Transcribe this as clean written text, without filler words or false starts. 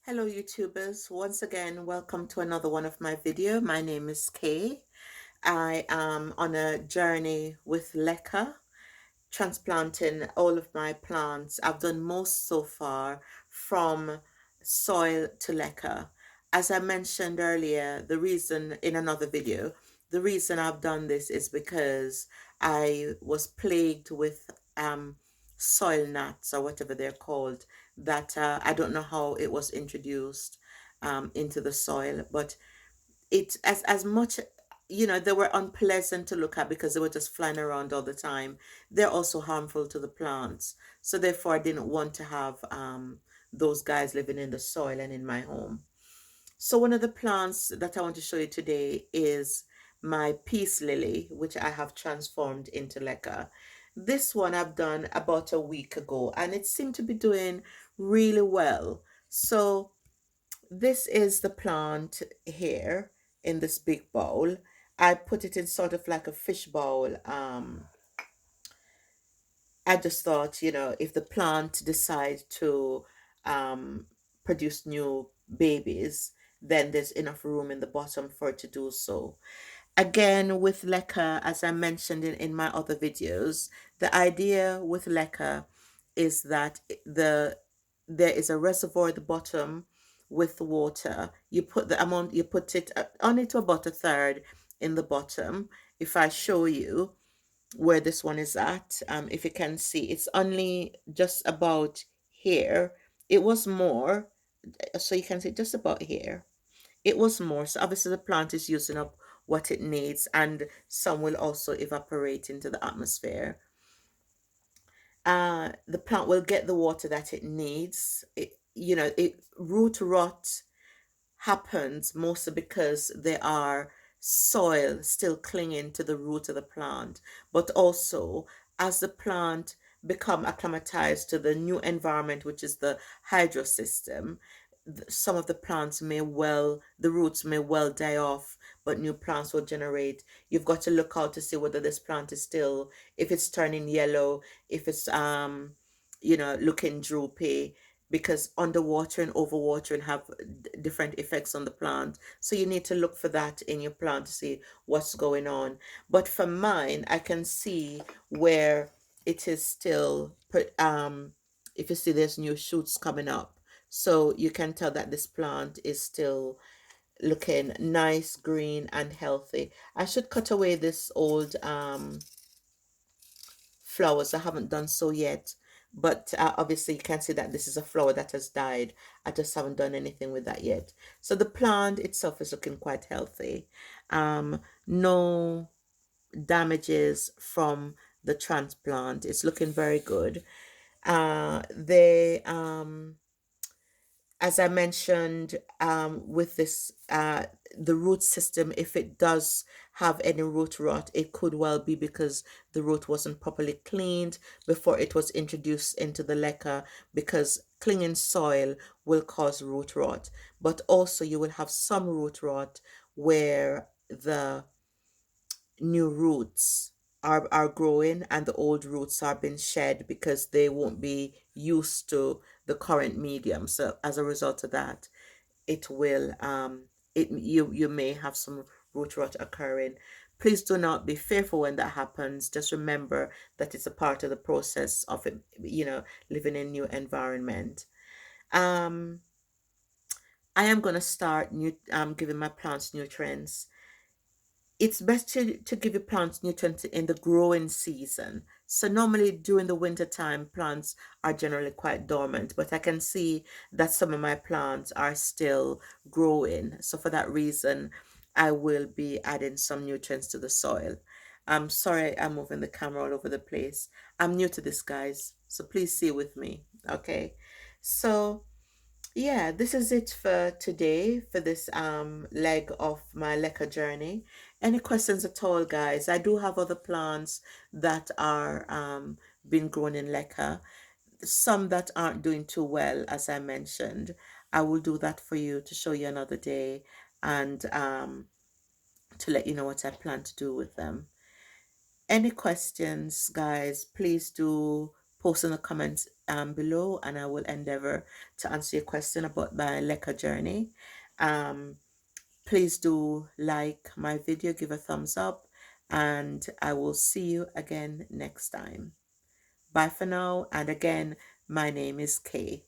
Hello YouTubers, once again welcome to another one of my video. My name is Kay. I am on a journey with Leca, transplanting all of my plants. I've done most so far from soil to Leca. As I mentioned earlier, the reason in another video, the reason I've done this is because I was plagued with soil gnats or whatever they're called that I don't know how it was introduced into the soil, but it as much, they were unpleasant to look at because they were just flying around all the time. They're also harmful to the plants, so therefore I didn't want to have those guys living in the soil and in my home. So one of the plants that I want to show you today is my peace lily, which I have transformed into leca. This one I've done about a week ago and it seemed to be doing really well. So this is the plant here in this big bowl. I put it in sort of like a fish bowl. I just thought, if the plant decide to um, produce new babies, then there's enough room in the bottom for it to do so. Again, with leca, as I mentioned in my other videos, the idea with leca is that there is a reservoir at the bottom with water. You put the amount, you put it only to about a third in the bottom. If I show you where this one is at, if you can see, it's only just about here. It was more, so you can see just about here. It was more. So obviously the plant is using up what it needs, and some will also evaporate into the atmosphere. The plant will get the water that it needs. Root rot happens mostly because there are soil still clinging to the root of the plant, but also as the plant become acclimatized to the new environment, which is the hydro system, some of the plants may well, the roots may well die off, but new plants will generate. You've got to look out to see whether this plant is still, if it's turning yellow, if it's looking droopy, because underwater and overwatering have different effects on the plant. So you need to look for that in your plant to see what's going on. But for mine, I can see where it is still, if you see there's new shoots coming up. So you can tell that this plant is still looking nice, green, and healthy. I should cut away this old flowers. I haven't done so yet, but obviously you can see that this is a flower that has died. I just haven't done anything with that yet. So the plant itself is looking quite healthy. No damages from the transplant. It's looking very good. They As I mentioned, with this, the root system, if it does have any root rot, it could well be because the root wasn't properly cleaned before it was introduced into the leca, because clinging soil will cause root rot. But also you will have some root rot where the new roots are growing and the old roots are being shed because they won't be used to the current medium. So as a result of that, it will you may have some root rot occurring. Please do not be fearful when that happens. Just remember that it's a part of the process of it, living in a new environment. um I am going to start giving my plants nutrients. It's best to give your plants nutrients in the growing season. So normally during the winter time, plants are generally quite dormant, but I can see that some of my plants are still growing. So for that reason, I will be adding some nutrients to the soil. I'm sorry I'm moving the camera all over the place. I'm new to this, guys, so please see with me, okay? So yeah, this is it for today for this leg of my leca journey. Any questions at all, guys? I do have other plants that are being grown in leca, some that aren't doing too well, as I mentioned. I will do that for you to show you another day, and to let you know what I plan to do with them. Any questions, guys, please do post in the comments below, and I will endeavor to answer your question about my Leca journey. Um, Please do like my video, give a thumbs up, and I will see you again next time. Bye for now, and again, my name is Kay.